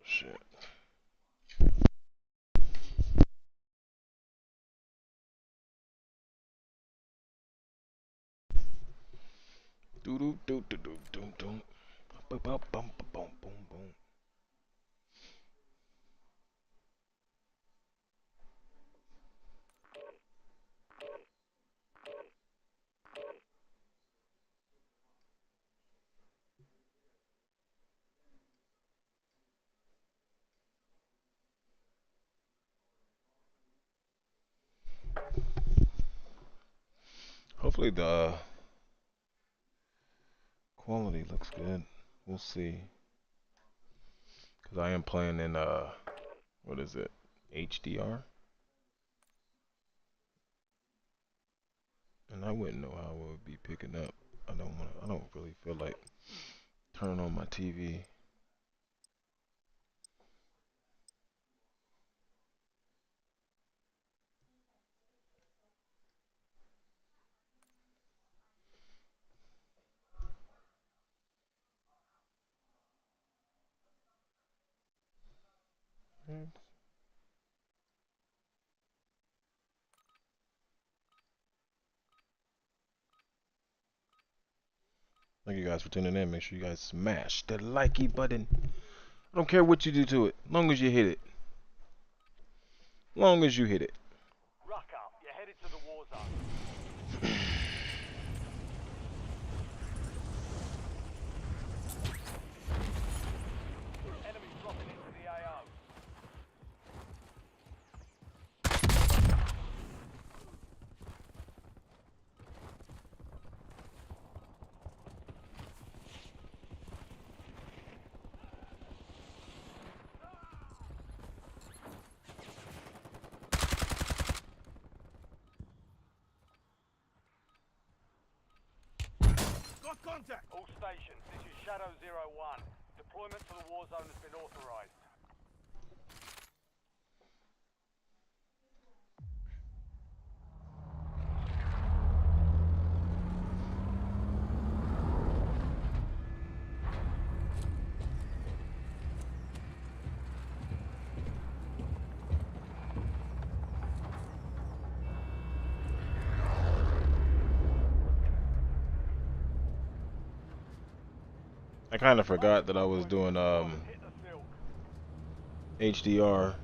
Shit. Doo doo doo doo doo doo doo. Bum bum bum bum bum bum. Hopefully the quality looks good. We'll see. Cause I am playing in what is it? HDR, and I wouldn't know how it would be picking up. I don't really feel like turning on my TV. Thank you guys for tuning in. Make sure you guys smash the likey button. I don't care what you do to it, long as you hit it. Long as you hit it. Ruck up, you're headed to the war zone. Enemies dropping into the AO. Got contact! All stations, this is Shadow 01. Deployment to the war zone has been authorized. I kind of forgot that I was doing Hit the field. HDR.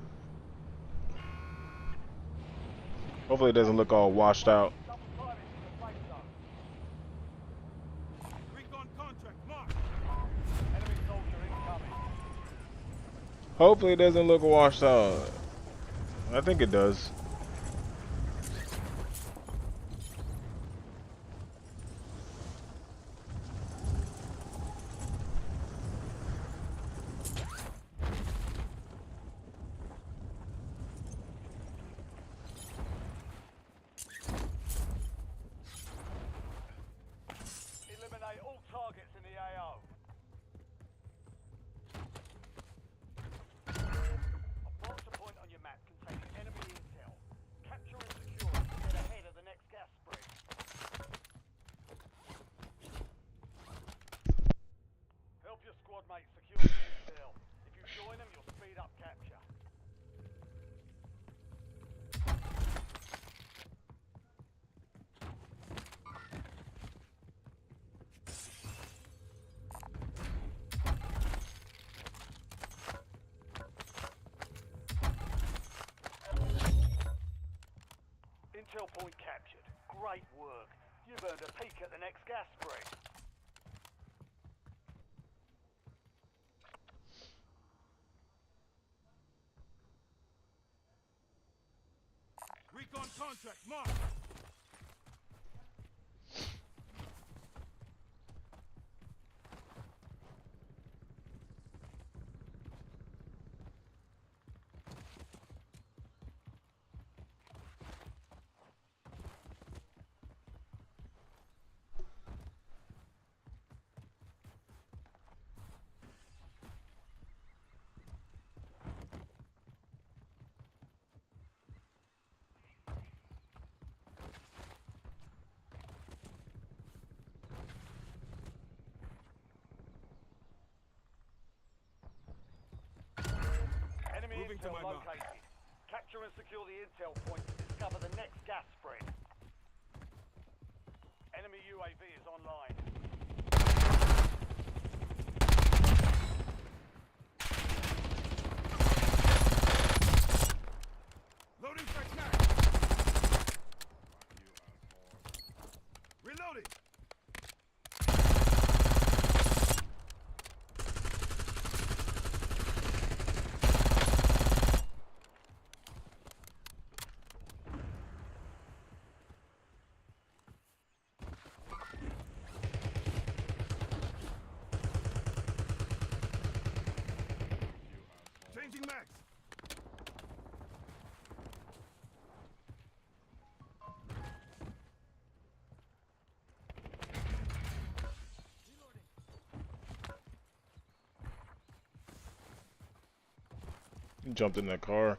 Hopefully it doesn't look all washed out. Double time into the safe zone. Recon contract, mark! Enemy soldier incoming. Hopefully it doesn't look washed out. I think it does. Eliminate all targets in the AO. Approach a point on your map containing enemy intel. Capture and secure it to get ahead of the next gas spread. Help your squad mates secure the intel. If you join them, you'll speed up capture. Intel point captured. Great work. You've earned a peek at the next gas spread. Recon contract, mark! Moving to intel my mark. located. Capture and secure the intel point to discover the next gas spread. Enemy UAV is online. Loading fresh mag. Reloading. Changing mags. You jumped in that car.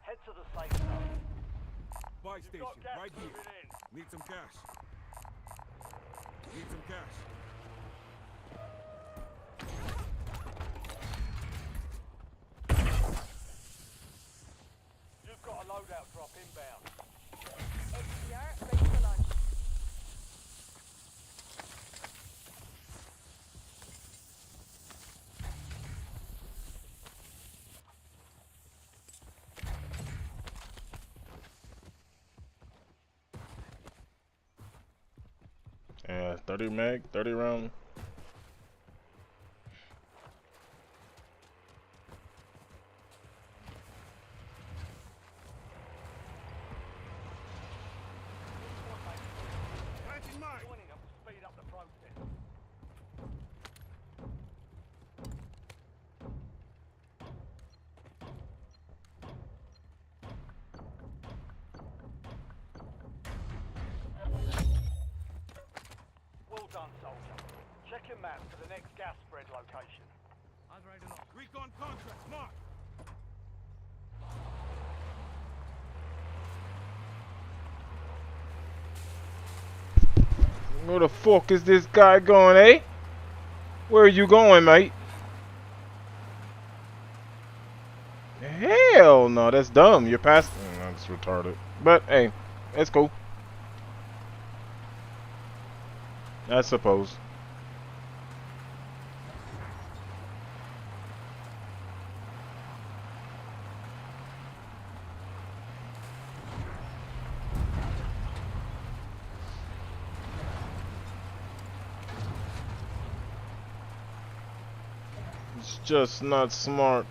Head to the safe zone. Buy You've station got gas right moving here. in. Need some cash. Need some cash. You've got a loadout drop inbound. XDR ready for launch. Yeah, 30 mag, 30 round. Planting mine. Joining them will speed up the process. Well done, soldier. Check your map for the next gas spread location. Recon contract mark. Where the fuck is this guy going, eh? Where are you going, mate? Hell no, that's dumb. You're past. That's retarded. But hey, it's cool. I suppose. It's just not smart.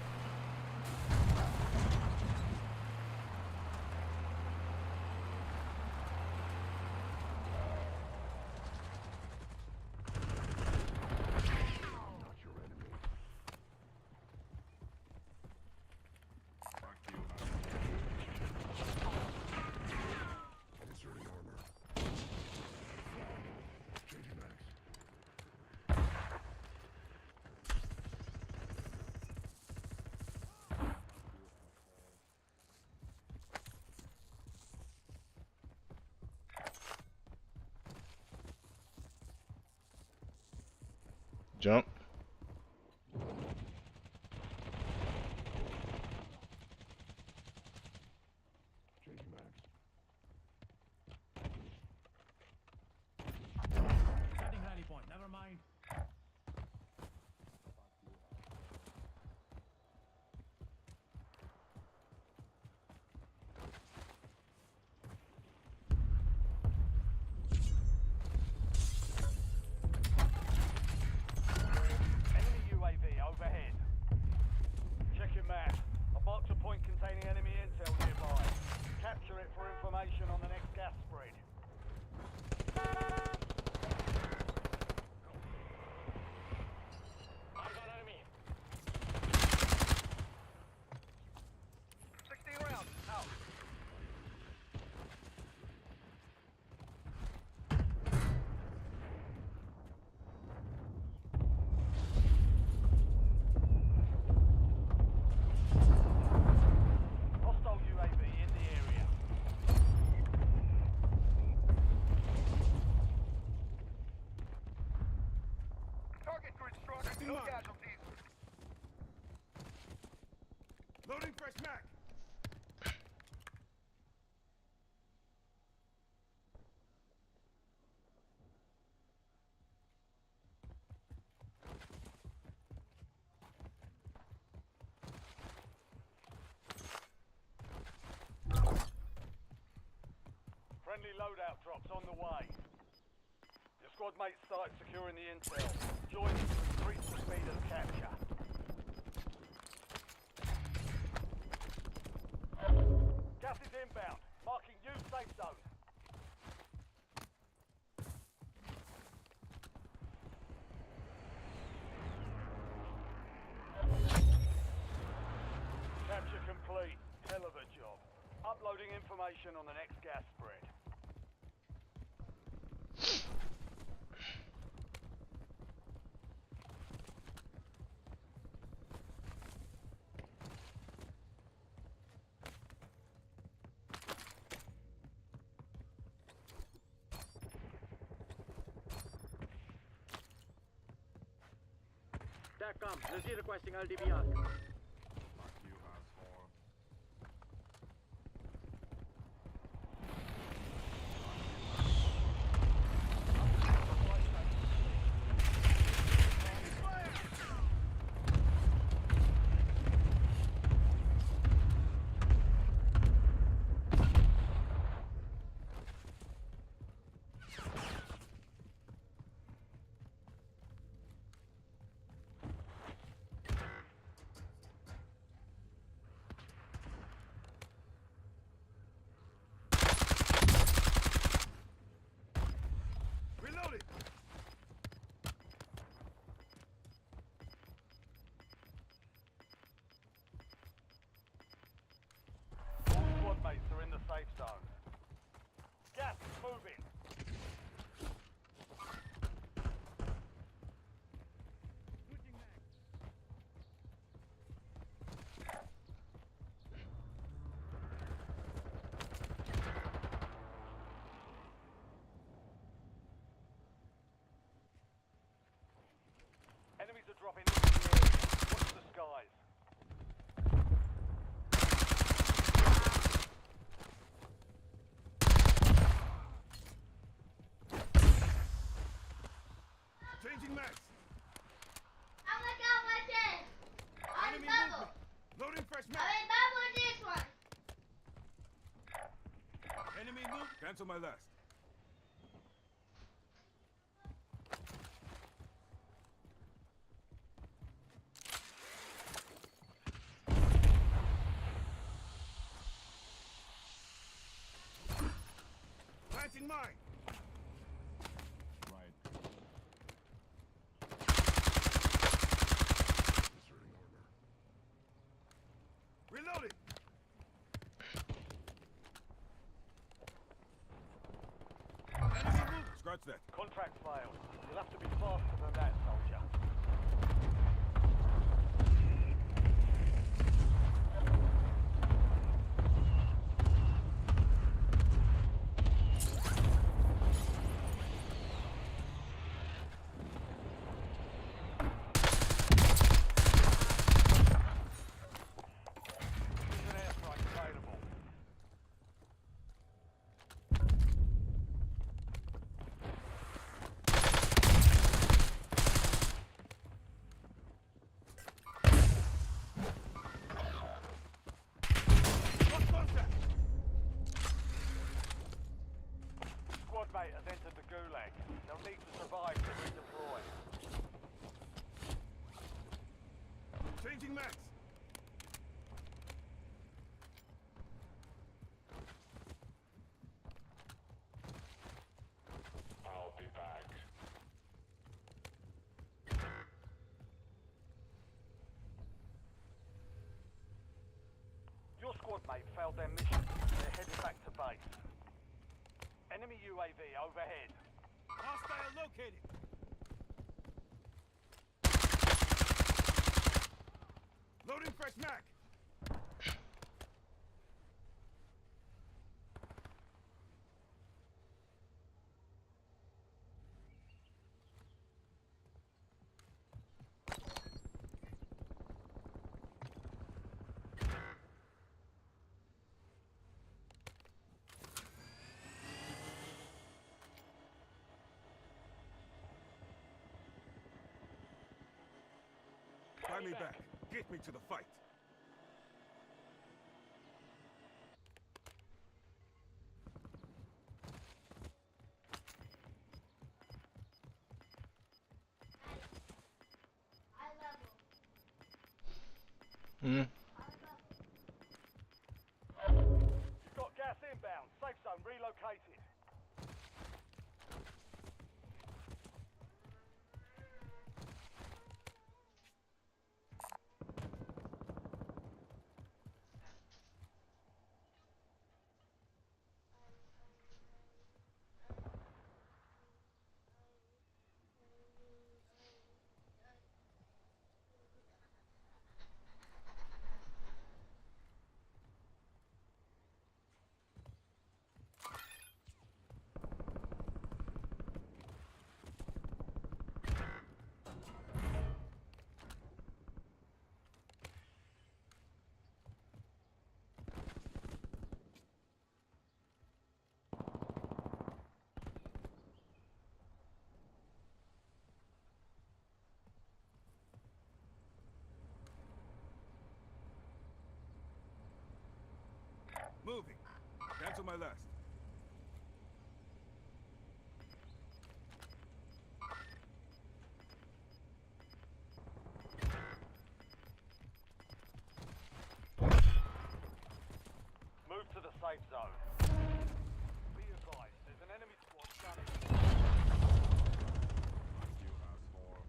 Jump. Setting rally point, never mind. loadout drops on the way. Your squad mates started securing the intel. Join them to increase the speed of capture. Gas is inbound, marking new safe zone. Capture complete. Hell of a job. Uploading information on the next gas spread. TACCOM, Nazi requesting LDBR. Fuck you, asshole. Reloaded! All squad mates are in the safe zone. Gas is moving. Enemies are dropping into the area. Watch the skies. Changing max! Oh my god, what's this? On Enemy bubble. movement! Loading fresh I max! mean bubble this one. Enemy move! Cancel my last. Planting mine! Right. Inserting order. Reloading! Enemy move! Scratch that. Contract failed. You'll have to be faster than that, soldier. There's an airstrike available. Lost contact! Squad mate has entered the gulag. They'll need to survive to redeploy. Changing max! I'll be back. Your squad mate failed their mission. They're headed back to base. Enemy UAV overhead. Hostile located! Loading fresh mag! Buy me back. Get me to the fight. Hmm. You've got gas inbound. Safe zone relocated. Moving. Cancel my last. Move to the safe zone. Be advised, there's an enemy squad gunning. You asshole.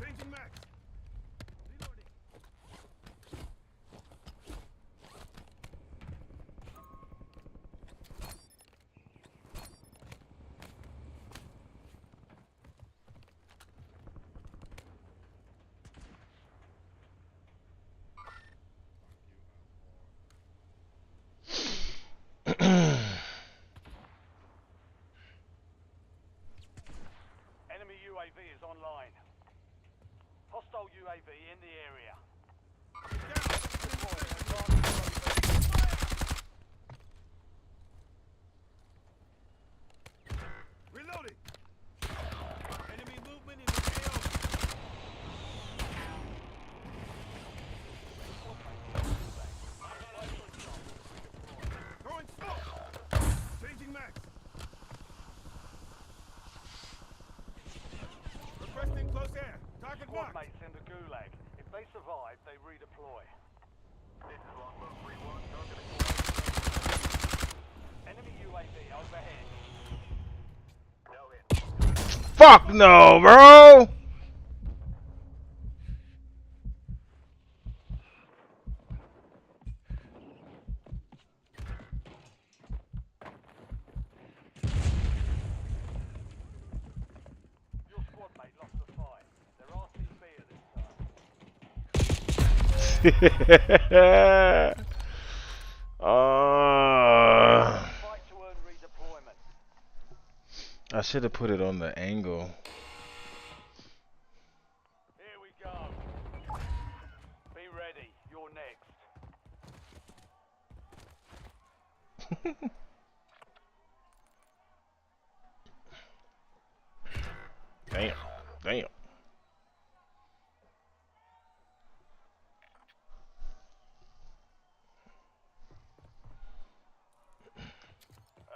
Changing max. Reloading. Enemy UAV is online. Hostile UAV in the area. Deploying advanced UAV. Reloading. Enemy movement in the AO. Throwing smoke. Changing max. Requesting close air. Target Squad marked. mates in the gulag. If they survive, they redeploy. This is Longbow 3-1. Enemy UAV overhead. No hit. Fuck no, bro. Your squad mate lost the fight. They're RTB at this time. Fight to earn redeployment. I should have put it on the angle. Here we go. Be ready. You're next. Damn. Damn.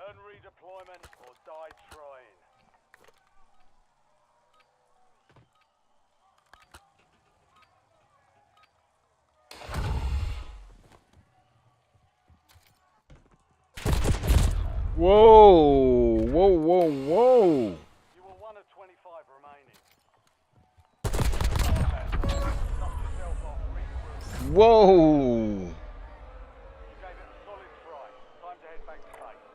Earn redeployment or die trying. Whoa. Whoa, whoa, whoa. You were one of 25 remaining. Dust yourself off. Regroup. Whoa. You gave it a solid try. Time to head back to base.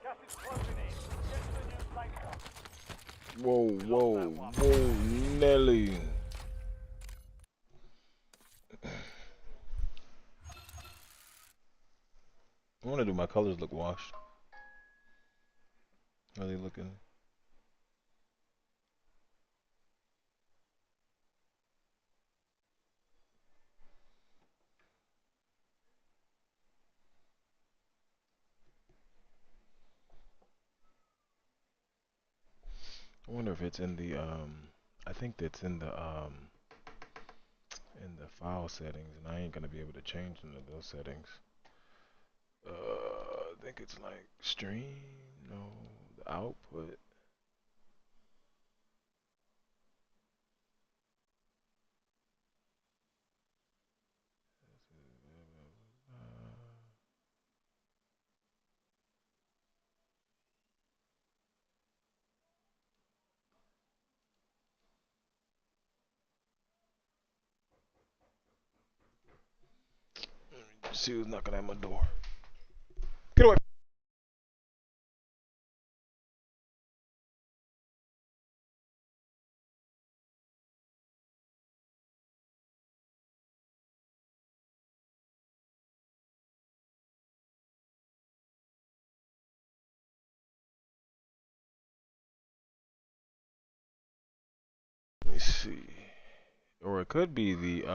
Gas is closing in. Get to the new safe zone. Whoa, whoa, whoa, Nelly. I want to do my colors look washed. Are they looking? I wonder if it's in the I think it's in the file settings, and I ain't gonna be able to change none of those settings. I think it's like stream, no, the output. See who's knocking at my door. Get away. Let me see. Or it could be the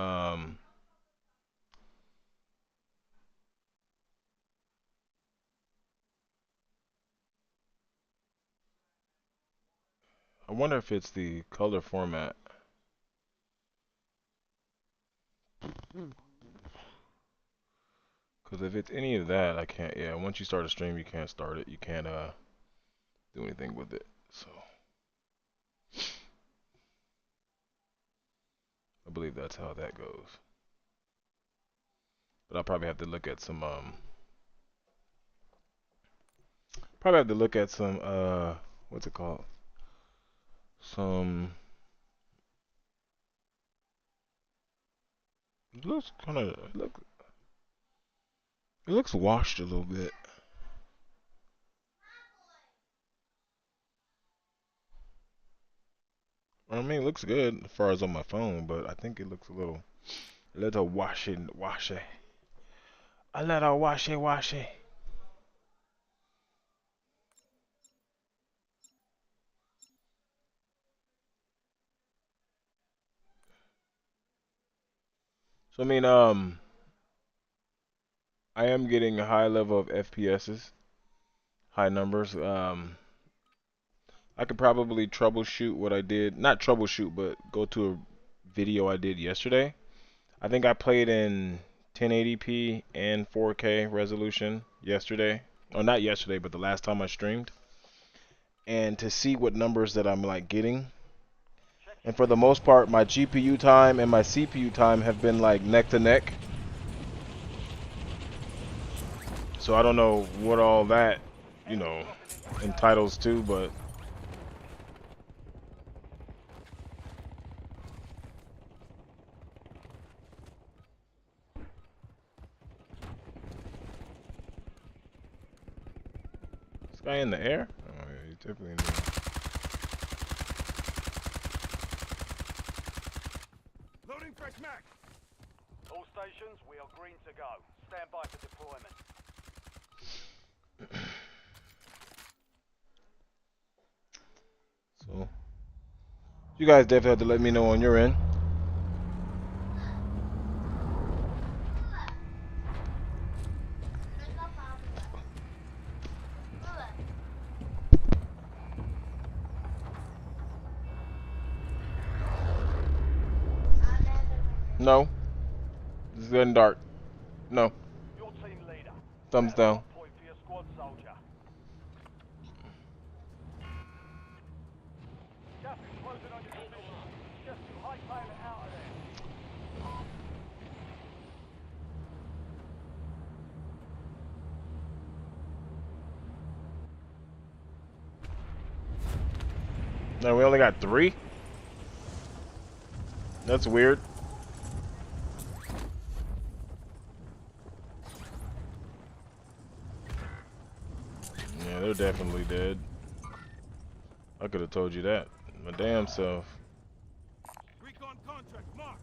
I wonder if it's the color format. Because if it's any of that, I can't. Yeah, once you start a stream, you can't start it. You can't do anything with it. So I believe that's how that goes. But I'll probably have to look at some what's it called? Some it looks kind of it looks washed a little bit. I mean, it looks good as far as on my phone, but I think it looks a little washy. A little washy. So I mean, I am getting a high level of FPSs, high numbers. I could probably troubleshoot what I did, not troubleshoot, but go to a video I did yesterday. I think I played in 1080p and 4K resolution yesterday. Or not yesterday, but the last time I streamed. And to see what numbers that I'm like getting. And for the most part, my GPU time and my CPU time have been like neck to neck. So I don't know what all that, entitles to, but this guy in the air? Oh yeah, he's definitely in the air. Loading fresh mag. All stations, we are green to go. Stand by for deployment. So you guys definitely have to let me know on your end. No. It's getting dark. No. Your team leader. Thumbs down. Point for your squad soldier. Gas is closing on your position. Just to hightail it out of there. No, we only got 3? That's weird. Yeah, they're definitely dead. I could have told you that. My damn self. Recon contract marked.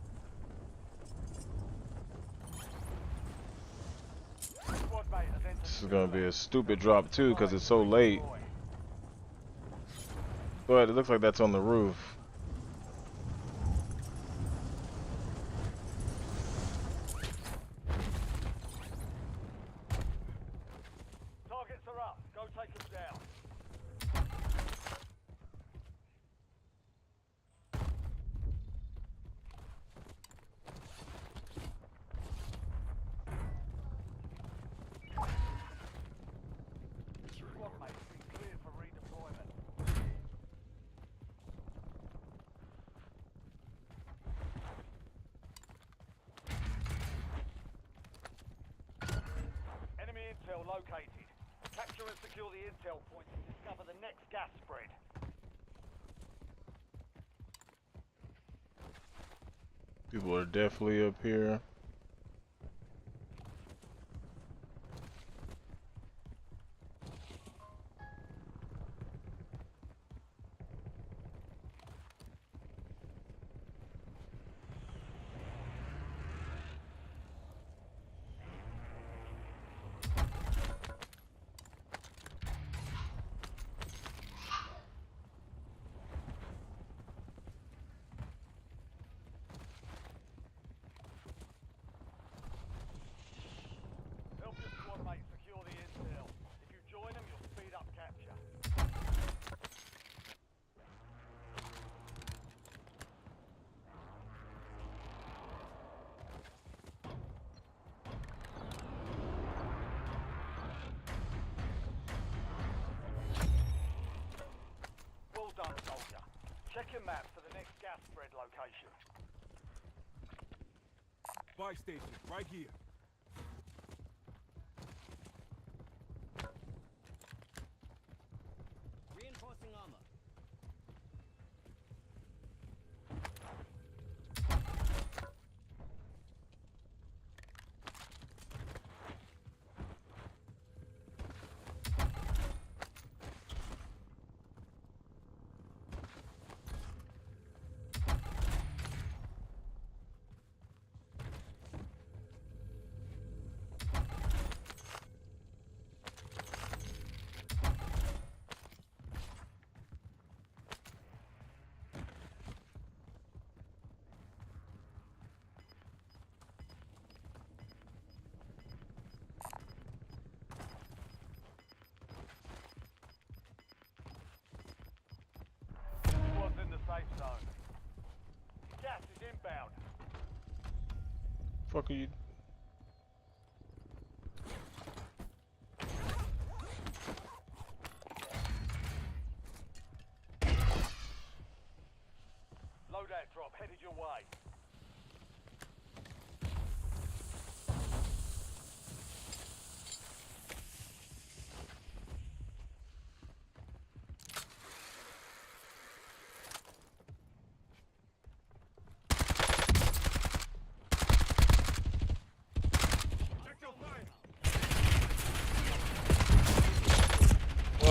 Squad mate has entered This is the gonna be gulag. a stupid drop too, because it's so late. But it looks like that's on the roof. Targets are up. Go take them down. Squad mate has been cleared for redeployment. Enemy intel located. Capture and secure the intel point to discover the next gas spread. People are definitely up here. Check your map for the next gas spread location. Buy station, right here. Reinforcing armor. Squad's in the safe zone. Gas is inbound. Fuck are you? Loadout drop headed your way.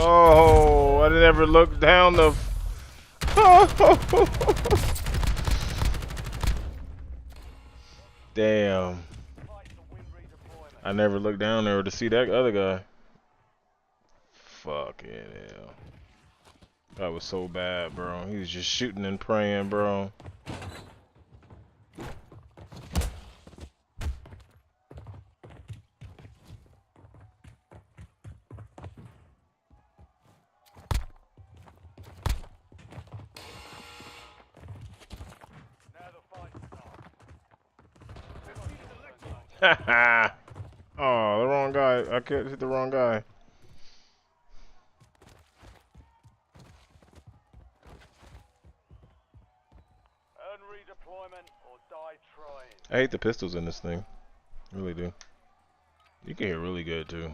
Oh, I never looked down the. Damn. Fight to win redeployment. I never looked down there to see that other guy. Fucking hell. That was so bad, bro. He was just shooting and praying, bro. Now the fight starts. Haha. Oh, the wrong guy. I can't hit the wrong guy. Earn redeployment or die trying. I hate the pistols in this thing. Really do. You can hit really good too.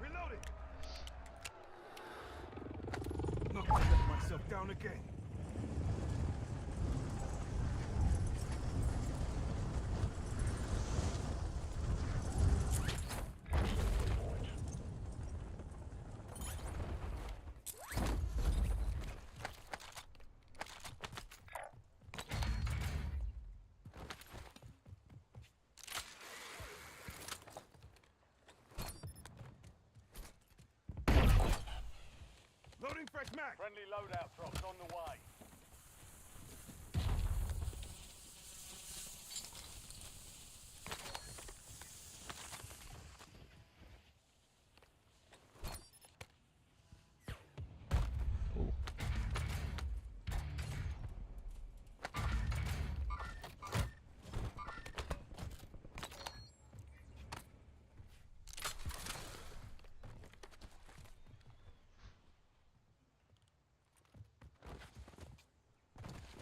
Reloading. Not gonna let myself down again. Loading fresh mag. Friendly loadout drops on the way.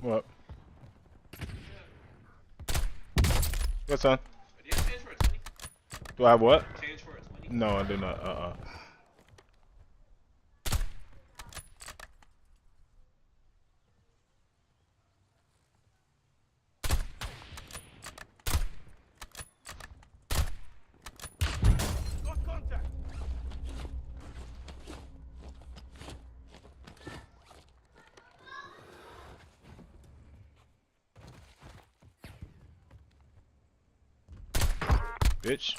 What? What's on? Do I have what? No, I do not. Got contact. Bitch.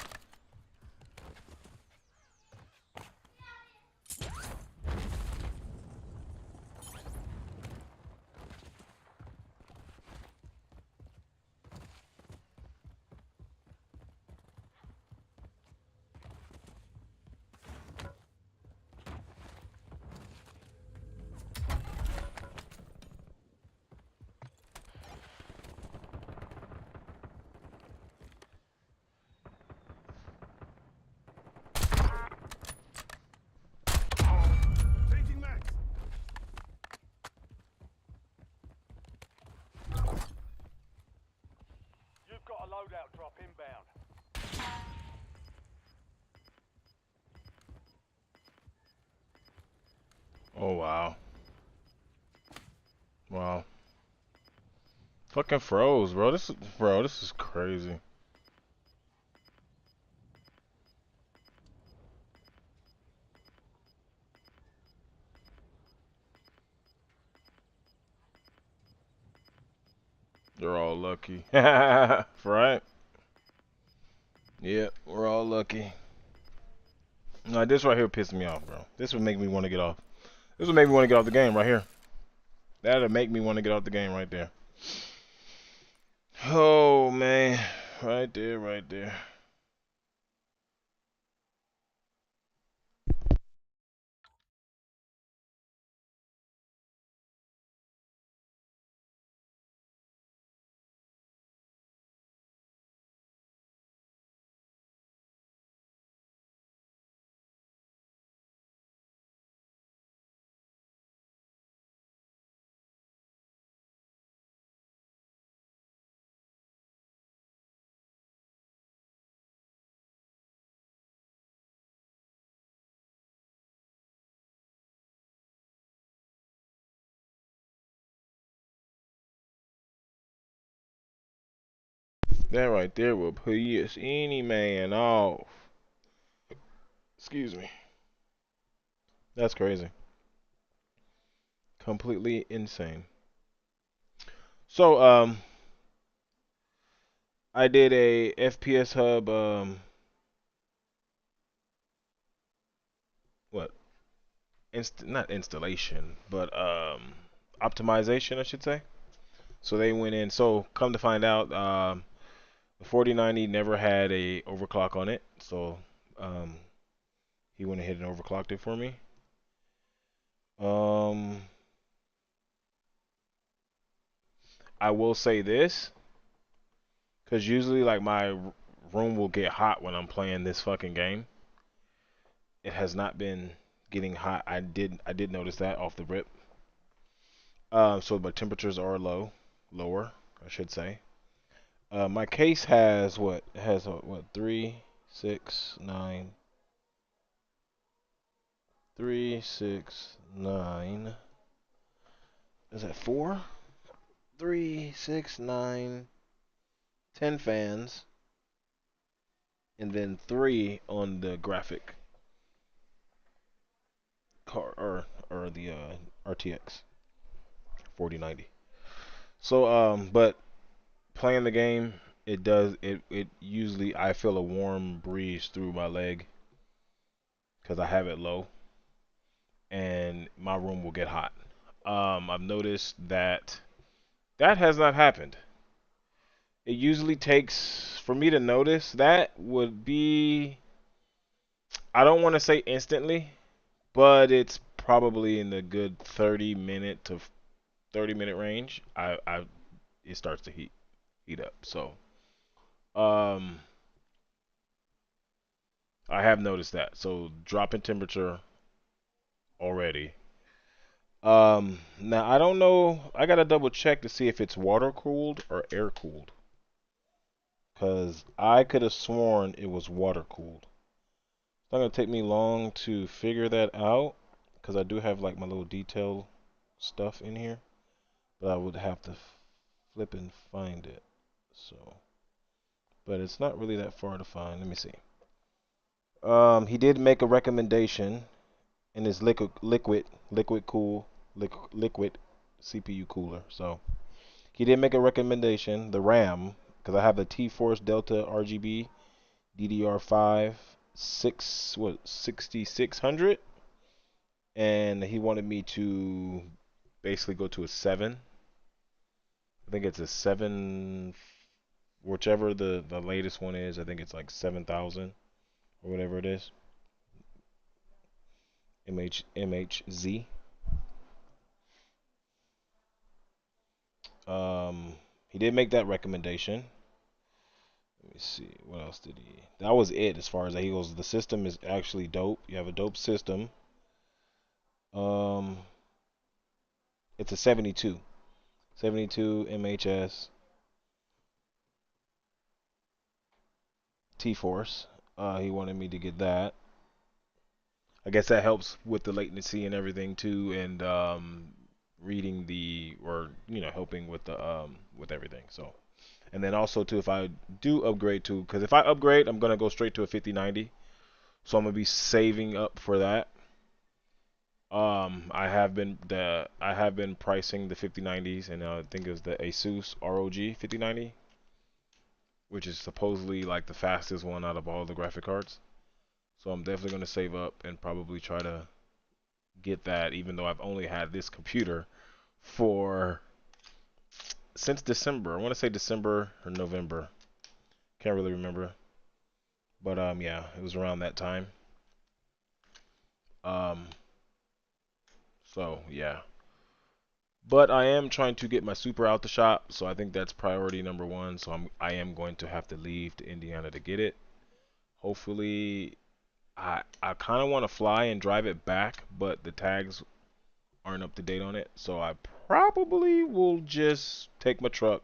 Oh wow. Wow. Fucking froze, bro. This is crazy. You're all lucky. Right? Yeah, we're all lucky. No, this right here pissed me off, bro. This would make me want to get off. This would make me want to get off the game right here. That'll make me want to get off the game right there. Oh man. Right there, right there. That right there will piss any man off. Excuse me. That's crazy. Completely insane. So, I did a FPS Hub, what? Not installation, but optimization, I should say. So they went in. So come to find out, the 4090 never had a overclock on it. So um, he went ahead and overclocked it for me. Um, I will say this, because usually like my room will get hot when I'm playing this fucking game. It has not been getting hot. I did notice that off the rip. So my temperatures are lower, I should say. My case has what? It has what? 3, 6, 9. Is that 4? 3, 6, 9, 10 fans, and then 3 on the graphic card or the RTX 4090. So but playing the game, it usually I feel a warm breeze through my leg because I have it low, and my room will get hot. I've noticed that has not happened. It usually takes for me to notice that would be, I don't want to say instantly, but it's probably in the good 30-minute range. I it starts to heat up. So um I have noticed that. So drop in temperature already. Now I don't know. I gotta double check to see if it's water cooled or air cooled, cause I could have sworn it was water cooled. It's not gonna take me long to figure that out, cause I do have like my little detail stuff in here, but I would have to flip and find it. So, but it's not really that far to find. Let me see. He did make a recommendation in his liquid CPU cooler. So he did make a recommendation. The RAM, because I have the T-Force Delta RGB DDR5 6600, and he wanted me to basically go to a 7. I think it's a 7, whichever the latest one is. I think it's like 7,000 or whatever it is. MHZ. He did make that recommendation. Let me see. What else did he? That was it as far as that. He goes, the system is actually dope. You have a dope system. Um, it's a 72. 72 MHS T-Force. He wanted me to get that. I guess that helps with the latency and everything too, and reading the or helping with everything. So, and then also too, if I do upgrade to, because if I upgrade, I'm gonna go straight to a 5090. So I'm gonna be saving up for that. I have been pricing the 5090s, and I think it was the Asus ROG 5090, which is supposedly like the fastest one out of all the graphic cards. So I'm definitely gonna save up and probably try to get that, even though I've only had this computer for since December. I want to say December or November. Can't really remember, but yeah, it was around that time. Um, so yeah. But I am trying to get my super out the shop, so I think that's priority number one. So I am going to have to leave to Indiana to get it. Hopefully, I kind of want to fly and drive it back, but the tags aren't up to date on it. So I probably will just take my truck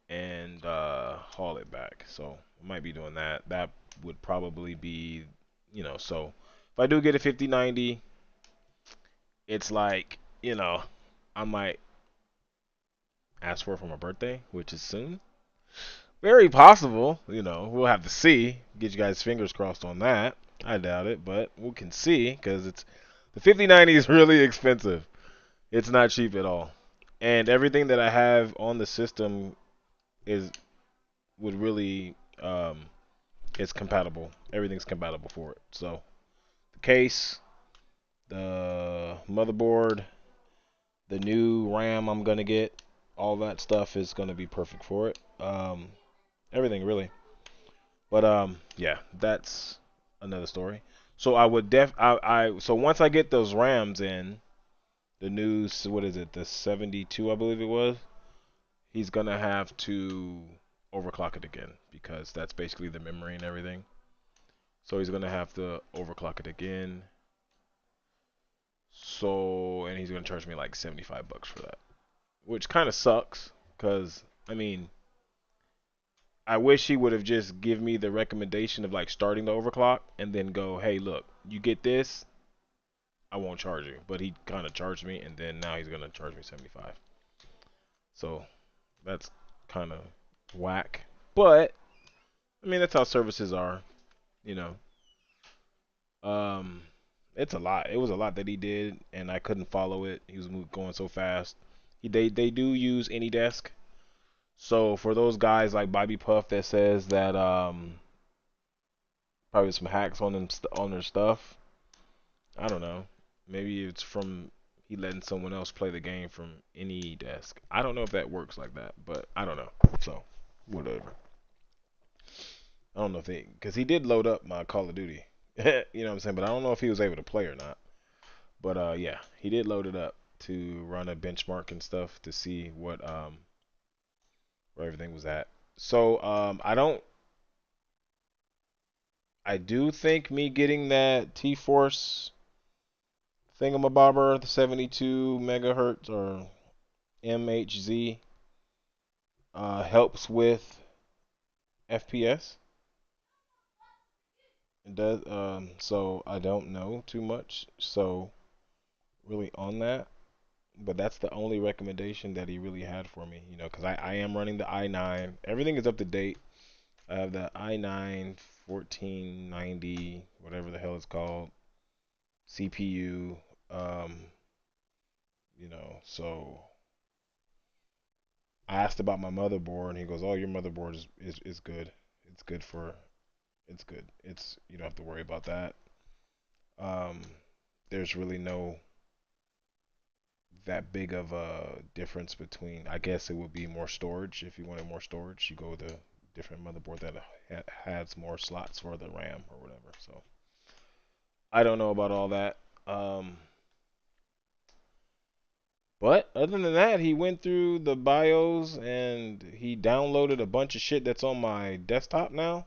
and haul it back. So I might be doing that. That would probably be, so if I do get a 5090, it's like, I might ask for it for my birthday, which is soon. Very possible, we'll have to see. Get you guys fingers crossed on that. I doubt it, but we can see because it's the 5090 is really expensive. It's not cheap at all, and everything that I have on the system is would really it's compatible. Everything's compatible for it. So the case, the motherboard, the new RAM I'm gonna get, all that stuff is gonna be perfect for it. Everything really. But yeah, that's another story. So I would so once I get those RAMs in, the new what is it, the 72 I believe it was, he's gonna have to overclock it again because that's basically the memory and everything. So he's gonna have to overclock it again. So and he's gonna charge me like 75 bucks for that, which kind of sucks because I mean I wish he would have just give me the recommendation of like starting the overclock and then go, hey, look, you get this, I won't charge you. But he kind of charged me, and then now he's gonna charge me 75. So that's kind of whack. But I mean, that's how services are, you know. Um, it's a lot. It was a lot that he did, and I couldn't follow it. He was going so fast. They do use AnyDesk. So for those guys like Bobby Puff that says that probably some hacks on them on their stuff. I don't know. Maybe it's from he letting someone else play the game from any desk. I don't know if that works like that, but I don't know. So whatever. I don't know if because he did load up my Call of Duty. You know what I'm saying? But I don't know if he was able to play or not. But yeah, he did load it up to run a benchmark and stuff to see what where everything was at. So I do think me getting that T-Force thingamabobber, the 72 megahertz or MHZ, helps with FPS. It does. So I don't know too much. So really on that, but that's the only recommendation that he really had for me. Because I am running the i9. Everything is up to date. I have the i9 1490, whatever the hell it's called, CPU. Um, so I asked about my motherboard, and he goes, "Oh, your motherboard is good. It's good for, it's good. It's you don't have to worry about that. Um, there's really no that big of a difference between. I guess it would be more storage. If you wanted more storage, you go with a different motherboard that has more slots for the RAM or whatever. So I don't know about all that. Um, but other than that, he went through the BIOS and he downloaded a bunch of shit that's on my desktop now.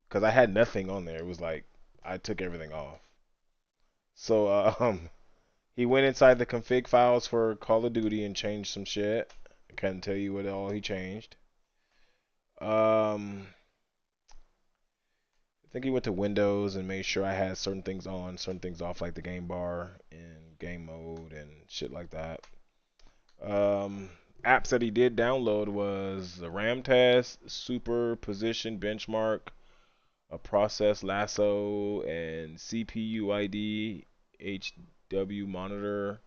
Because I had nothing on there. It was like I took everything off. So he went inside the config files for Call of Duty and changed some shit. I can't tell you what all he changed. I think he went to Windows and made sure I had certain things on, certain things off, like the game bar and game mode and shit like that. Um, Apps that he did download was a RAM test, super position benchmark, a process lasso, and CPU ID, HW monitor,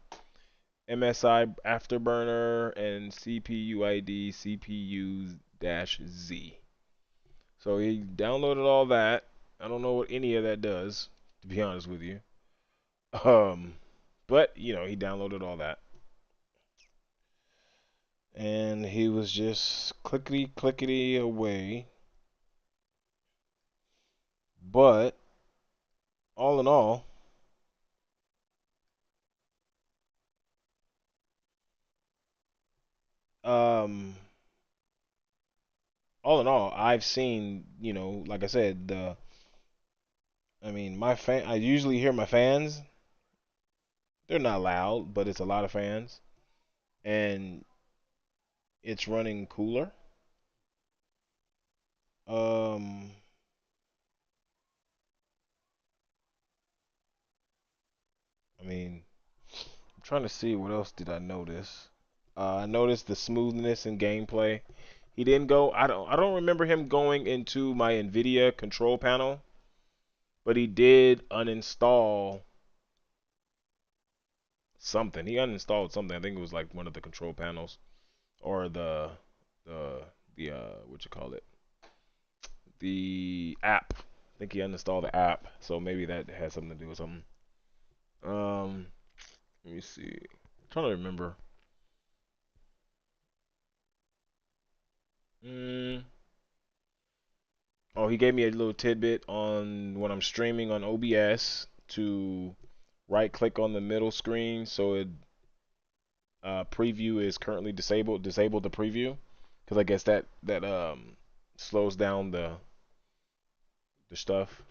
MSI afterburner, and CPU ID, CPU-Z. So he downloaded all that. I don't know what any of that does, to be honest with you. Um, but he downloaded all that, and he was just clickety clickety away. But all in um, I've seen, like I said, I mean, I usually hear my fans. They're not loud, but it's a lot of fans, and it's running cooler. Um, I mean, I'm trying to see what else did I notice. I noticed the smoothness in gameplay. He didn't go. I don't remember him going into my Nvidia control panel, but he did uninstall something. He uninstalled something. I think it was like one of the control panels or the what you call it, the app. I think he uninstalled the app, so maybe that has something to do with something. Um, Let me see. I'm trying to remember. Mm. Oh, he gave me a little tidbit on when I'm streaming on OBS to right click on the middle screen so it preview is currently disabled. Disable the preview because I guess that slows down the stuff.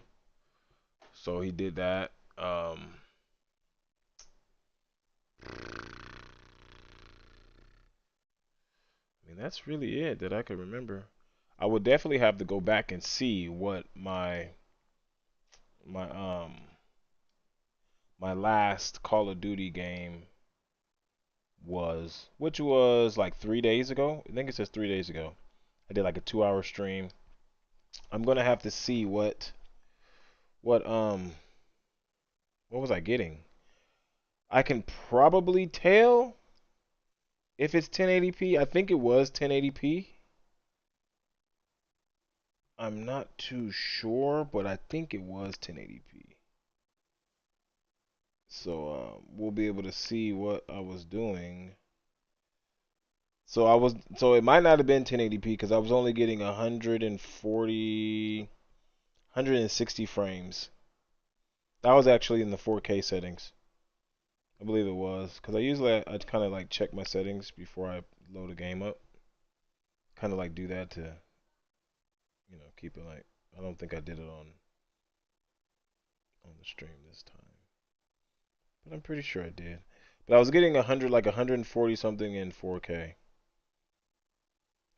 So he did that. I mean that's really it that I could remember. I would definitely have to go back and see what my my last Call of Duty game was, which was like 3 days ago. I think it says 3 days ago. I did like a 2 hour stream. I'm gonna have to see what what was I getting. I can probably tell if it's 1080p. I think it was 1080p. I'm not too sure, but I think it was 1080p. So we'll be able to see what I was doing. So it might not have been 1080p because I was only getting 140, 160 frames. That was actually in the 4K settings. I believe it was because I kind of like check my settings before I load a game up. Kind of like do that to keep it like. I don't think I did it on the stream this time, but I'm pretty sure I did. But I was getting 140 something in 4K.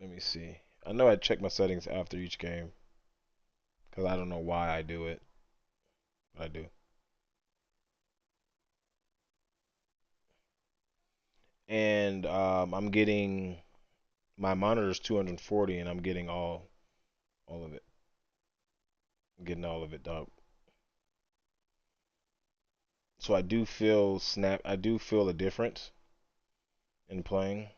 Let me see. I know I check my settings after each game because I don't know why I do it, but I do. And I'm getting my monitor's 240, and I'm getting all of it. I'm getting all of it, dog. So I do feel a difference in playing.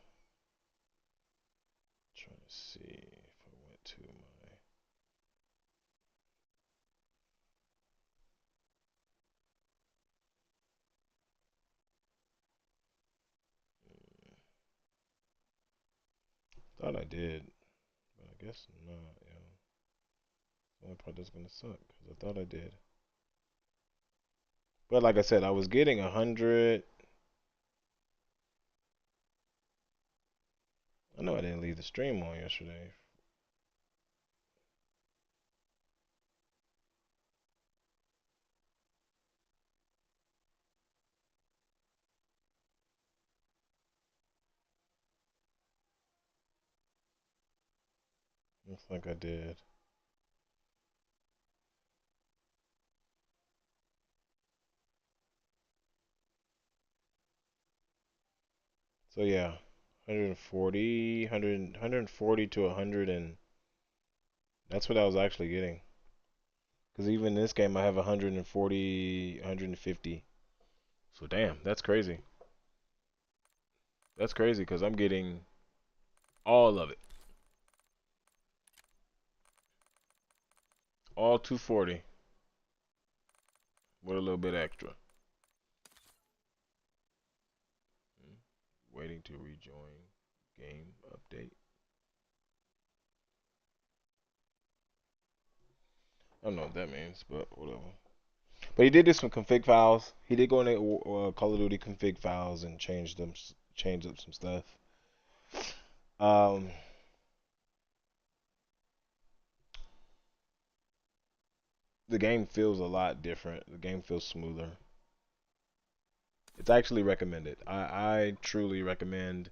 Trying to see if I went to my. Thought I did, but I guess not. The only part that's gonna suck because I thought I did. But like I said, I was getting 100. I know I didn't leave the stream on yesterday. Looks like I did. So yeah, 140, 100, 140 to 100, and that's what I was actually getting. Because even in this game, I have 140, 150. So damn, that's crazy. That's crazy because I'm getting all of it, all 240 with a little bit extra. Waiting to rejoin game update. I don't know what that means, but whatever. But he did do some config files. He did go into Call of Duty config files and change up some stuff. Um, the game feels a lot different. The game feels smoother. It's actually recommended. I truly recommend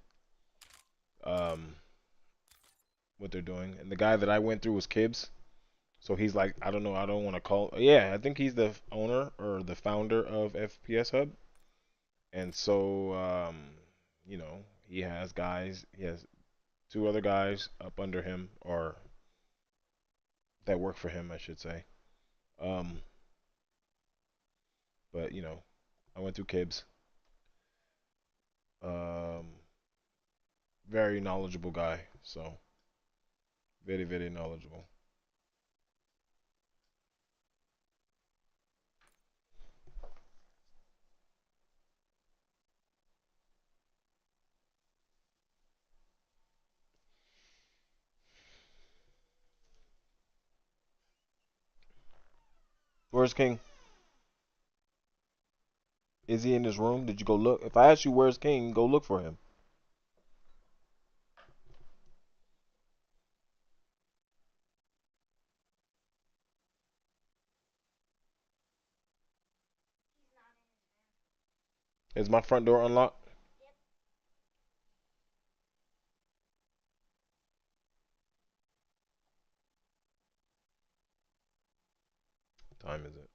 um, what they're doing. And the guy that I went through was Kibbs. So he's like, I don't know, I don't want to call. Yeah, I think he's the owner or the founder of FPS Hub. And so, he has guys. He has two other guys up under him, or that work for him, I should say. Um, but I went through Kibbs. Um, very knowledgeable guy. So very, very knowledgeable. Where's King? Is he in his room? Did you go look? If I ask you where's King, go look for him. Is my front door unlocked? What time is it?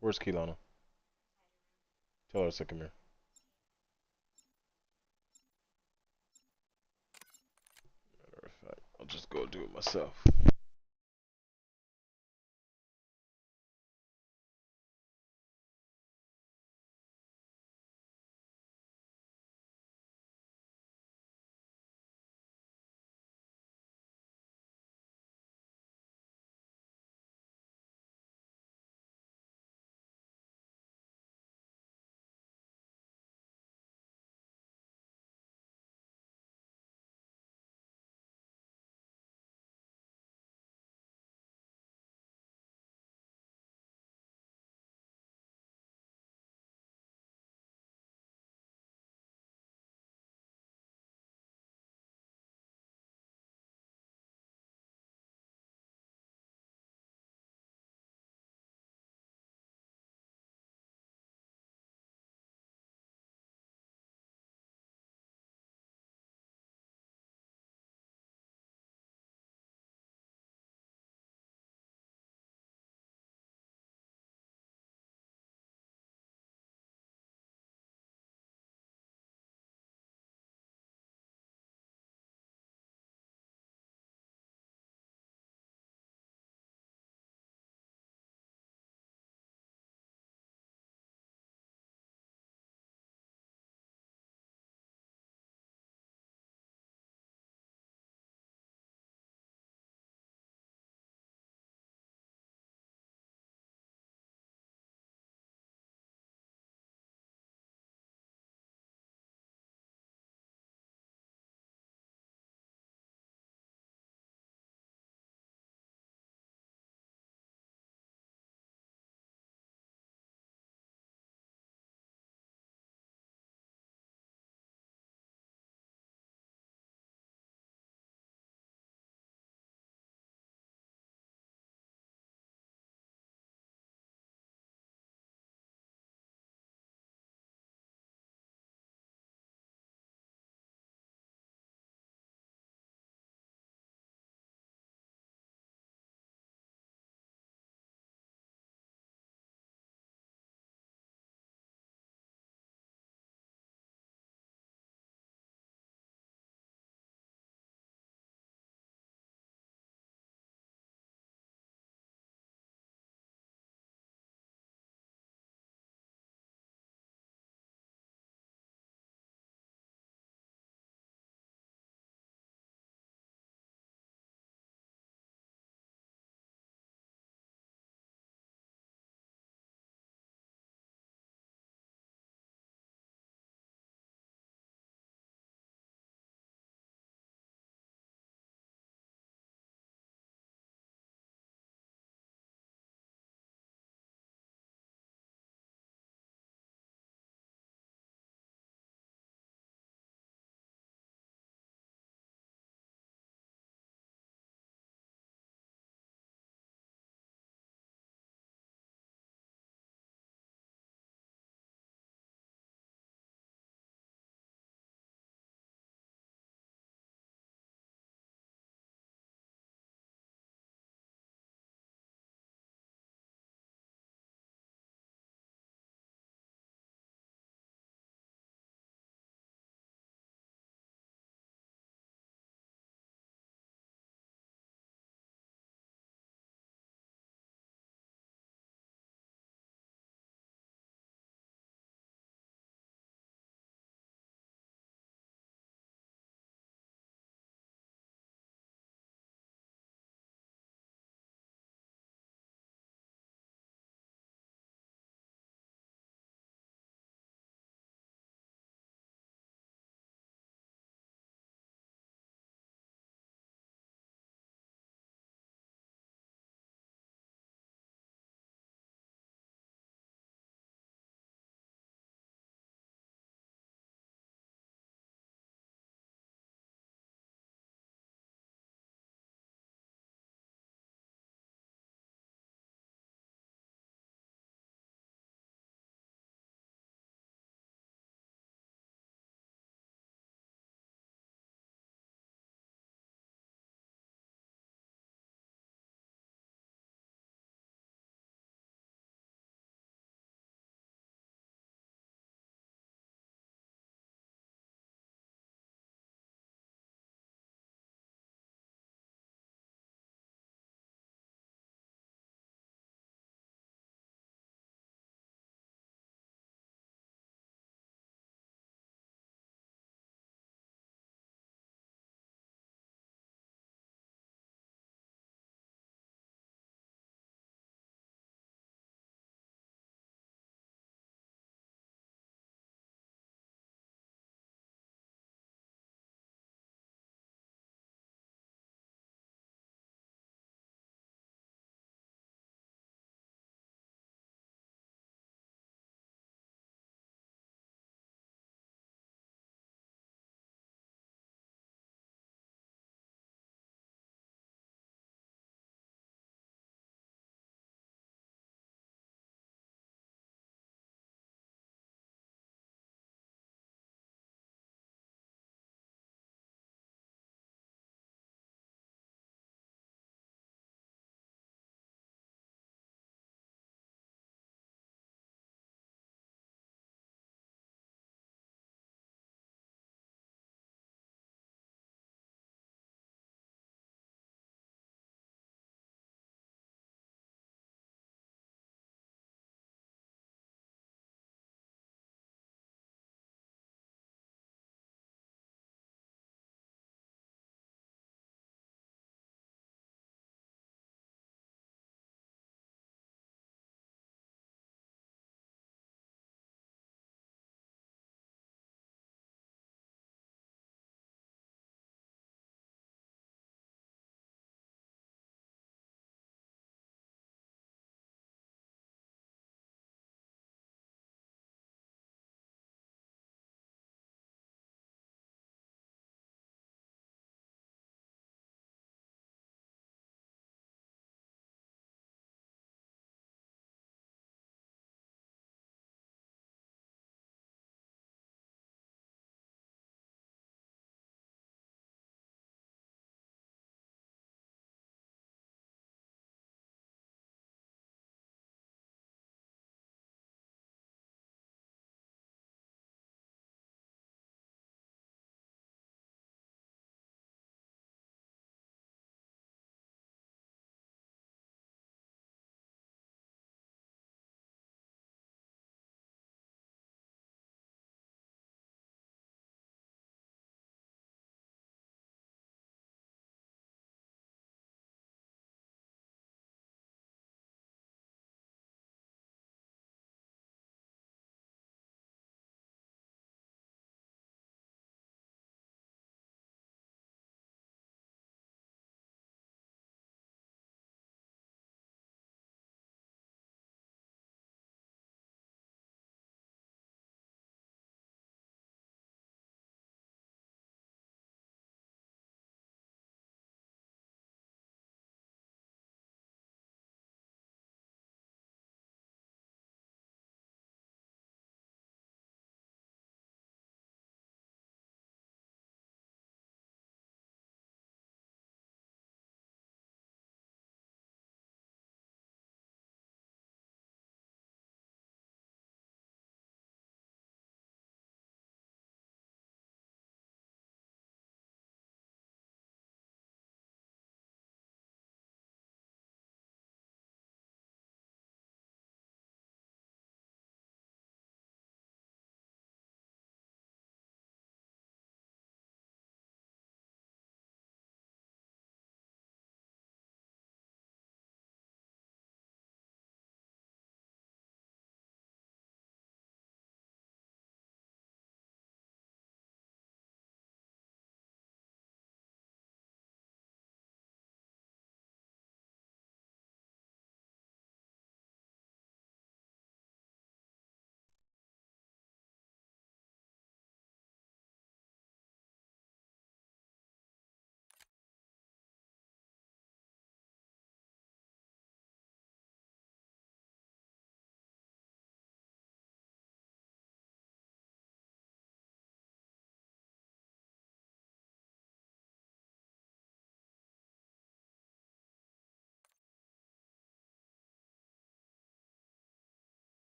Where's Keelana? Tell her to come here. Matter of fact, I'll just go do it myself.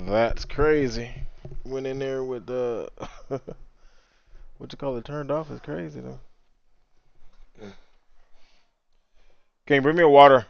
That's crazy. Went in there with the what you call it turned off is crazy though. Can you bring me a water?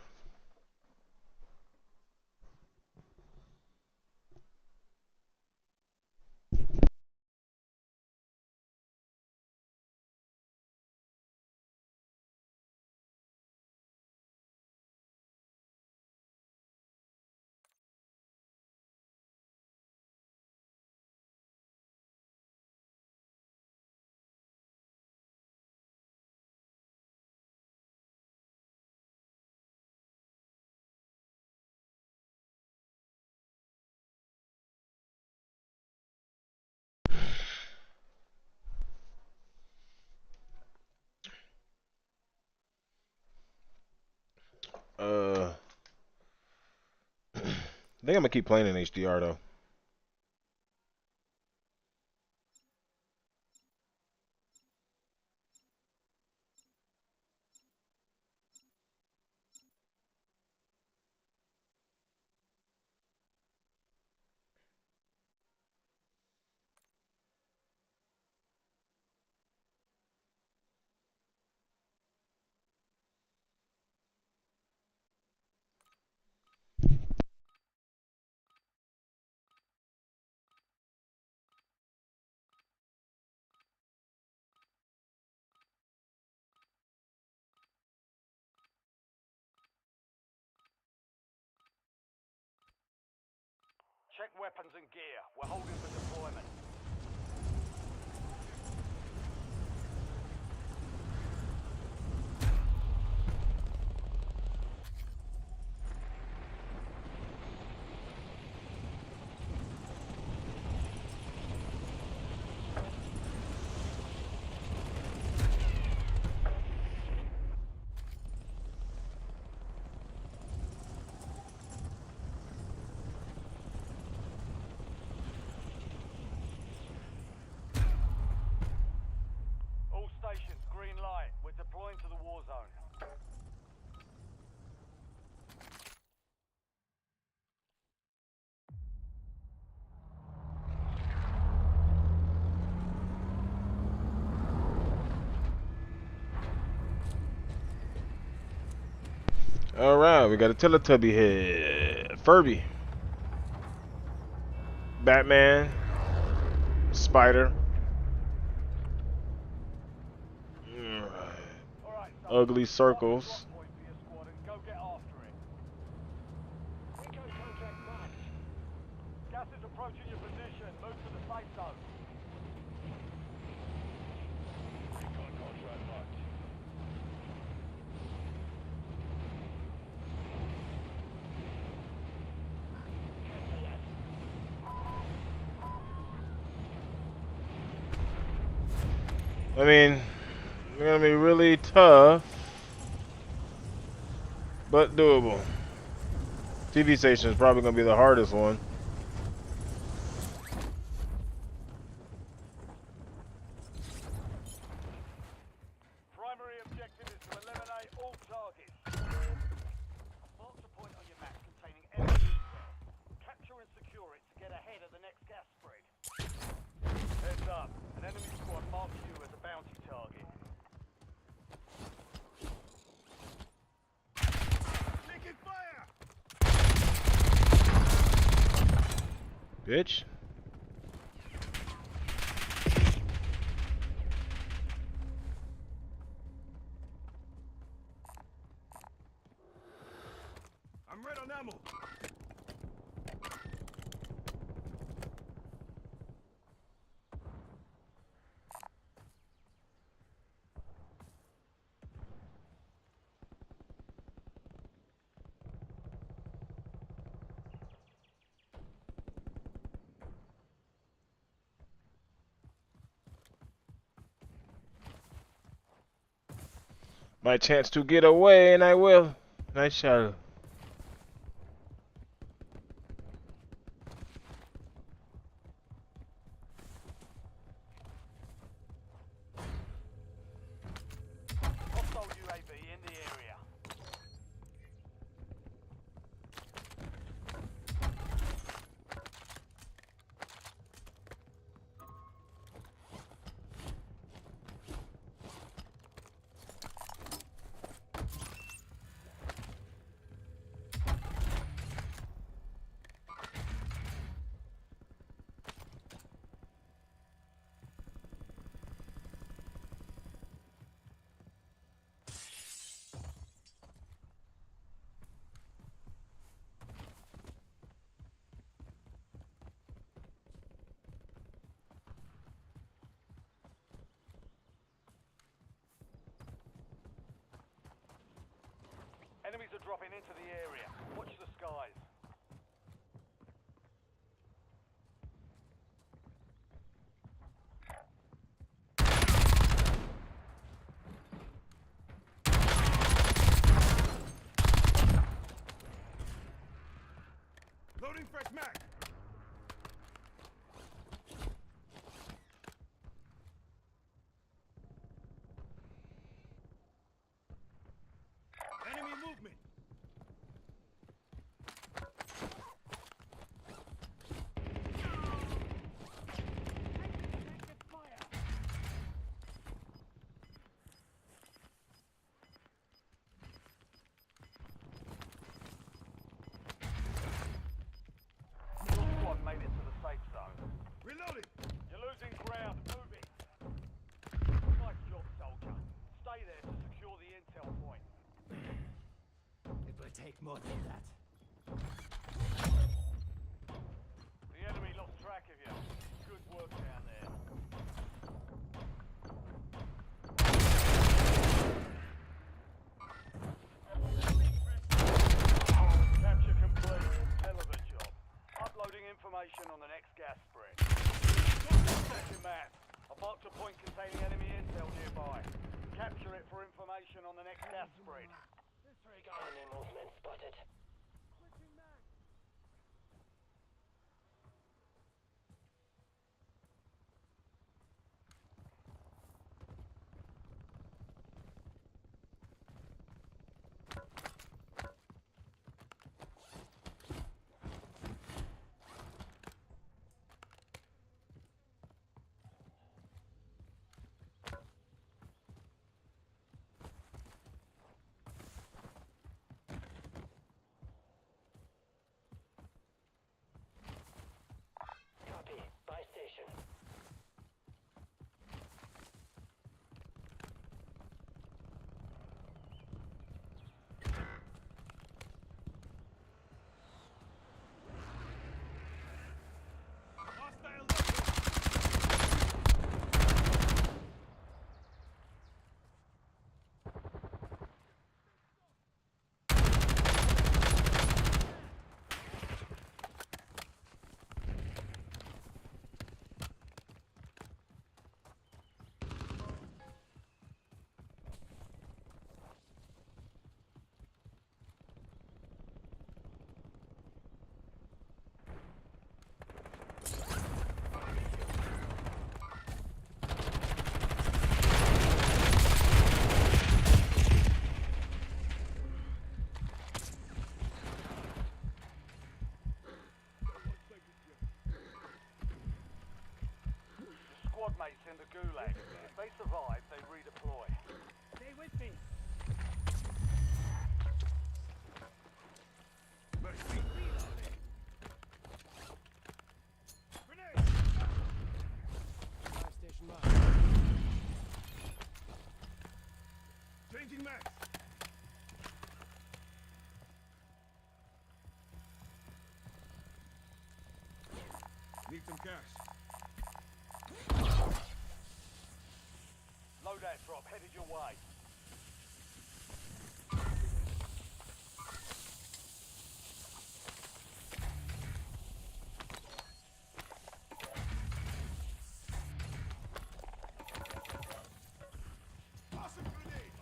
Uh, I think I'm gonna keep playing in HDR though. Check weapons and gear. We're holding for deployment. All stations, green light. We're deploying to the war zone. All right, we got a Teletubby head, Furby, Batman, Spider. All right, so Ugly circles. point for your squad and go get after it. Eco contract back. Gas is approaching your position. Move to the safe zone. Recon contract back. I mean, it's gonna be really tough, but doable. TV station is probably gonna be the hardest one. Primary objective is to eliminate all targets. Mark the point on your map containing enemy intel. Capture and secure it to get ahead of the next gas spread. Heads up, an enemy squad marks you as a bounty target. Taking fire! Bitch. I'm red on ammo. My chance to get away, and I will. I shall. Hostile UAV in the area. dropping into the area. Watch the skies. Loading fresh mag. Enemy movement. Your squad made it to the safe zone. Reloading. You're losing ground. Move it. Nice job, soldier. Stay there to secure the intel point. It will take more than that. The enemy lost track of you. Good work down there. Capture complete. Hell of a job. Uploading information on the next gas spread. Second map. I've marked a point containing enemy intel nearby. Capture it for information on the next gas spread. Enemy movement spotted. Copy. Buy station. Hostile located. The squad mates in the gulag. If they survive, they redeploy. Stay with me. Mercy. Grenade. Buy station mark. Changing max. Need some cash. Loadout drop headed your way. Awesome grenade.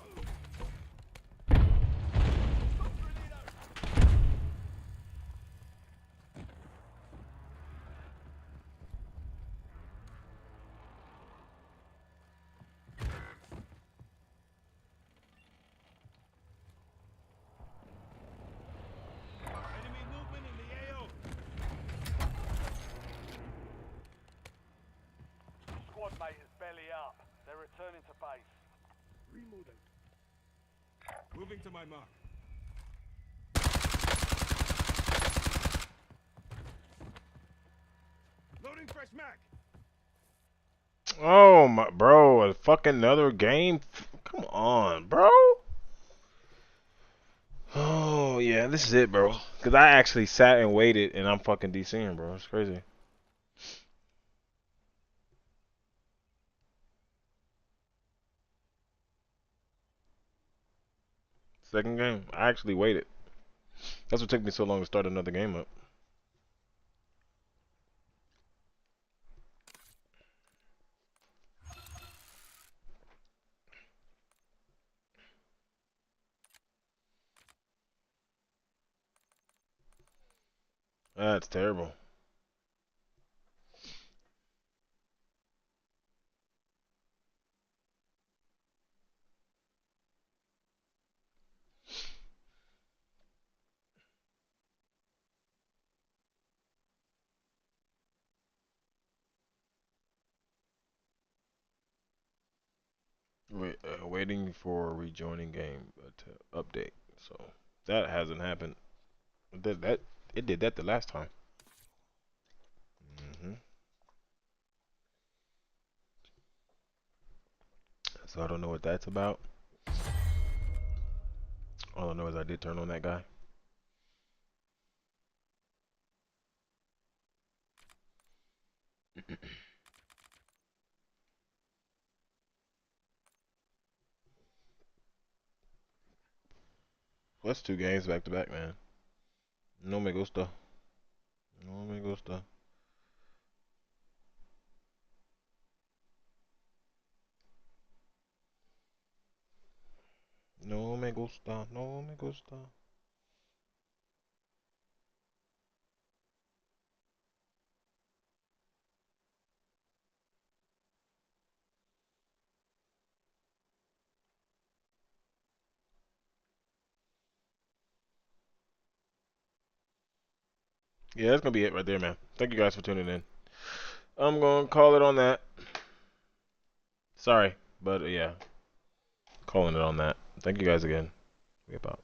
Enemy movement in the AO. Squad mate is belly up. They're returning to base. Reloading. Moving to my mark. Loading fresh mag. Oh my, bro, a fucking another game. Come on, bro. Oh yeah, this is it, bro. Cause I actually sat and waited, and I'm fucking DCing, bro. It's crazy. Second game, I actually waited. That's what took me so long to start another game up. That's terrible. Waiting for rejoining game to update. So that hasn't happened. It did that the last time. hmm So I don't know what that's about. All I know is I did turn on that guy. That's 2 games back to back, man. No me gusta. No me gusta. No me gusta. No me gusta. Yeah, that's gonna be it right there, man. Thank you guys for tuning in. I'm gonna call it on that. Sorry, but yeah, calling it on that. Thank you guys again. We about.